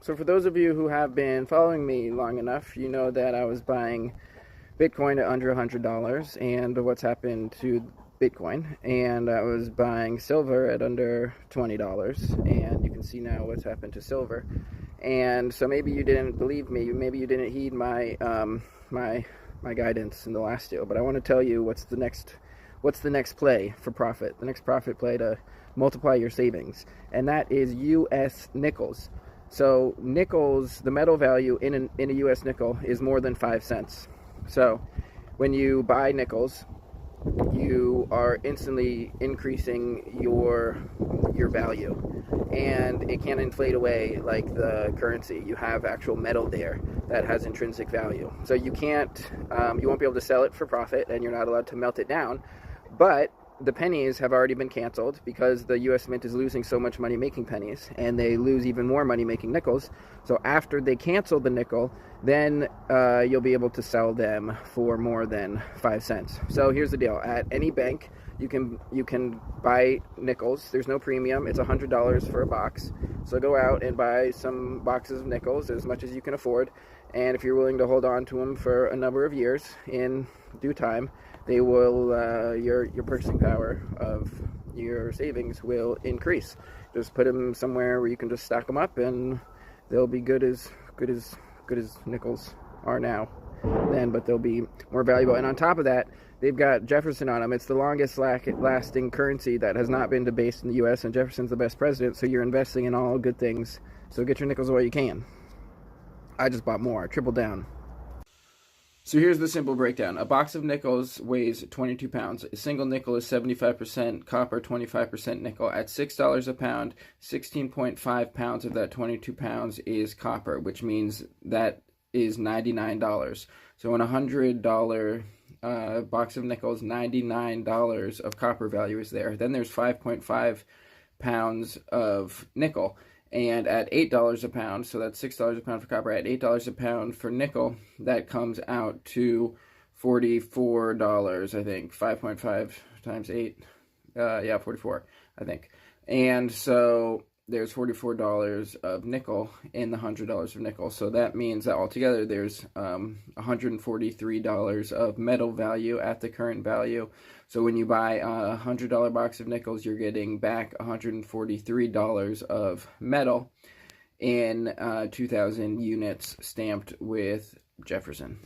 So for those of you who have been following me long enough, you know that I was buying Bitcoin at under $100 and what's happened to Bitcoin. And I was buying silver at under $20, and you can see now what's happened to silver. And so maybe you didn't believe me, maybe you didn't heed my my guidance in the last deal, but I want to tell you what's the next play for profit, the next profit play to multiply your savings, and that is US nickels. So nickels, the metal value in a US nickel is more than 5 cents. So when you buy nickels, you are instantly increasing your value, and it can't inflate away like the currency. You have actual metal there that has intrinsic value, so you won't be able to sell it for profit, and you're not allowed to melt it down. But the pennies have already been canceled because the US Mint is losing so much money making pennies, and they lose even more money making nickels. So after they cancel the nickel, then you'll be able to sell them for more than 5 cents. So here's the deal. At any bank, you can buy nickels. There's no premium. It's $100 for a box. So go out and buy some boxes of nickels, as much as you can afford. And if you're willing to hold on to them for a number of years, in due time, they will your purchasing power of your savings will increase. Just put them somewhere where you can just stack them up, and they'll be good as nickels are now then, but they'll be more valuable. And on top of that, they've got Jefferson on them. It's the longest lasting currency that has not been debased in the US, and Jefferson's the best president, so you're investing in all good things. So get your nickels while you can. I just bought more. Triple down. So here's the simple breakdown. A box of nickels weighs 22 pounds. A single nickel is 75% copper, 25% nickel. At $6 a pound, 16.5 pounds of that 22 pounds is copper, which means that is $99. So in a $100 box of nickels, $99 of copper value is there. Then there's 5.5 pounds of nickel. And at $8 a pound, so that's $6 a pound for copper, at $8 a pound for nickel, that comes out to $44, I think. 5.5 times 8, 44, I think. And so there's $44 of nickel in the $100 of nickel. So that means that altogether there's $143 of metal value at the current value. So when you buy a $100 box of nickels, you're getting back $143 of metal in 2,000 units stamped with Jefferson.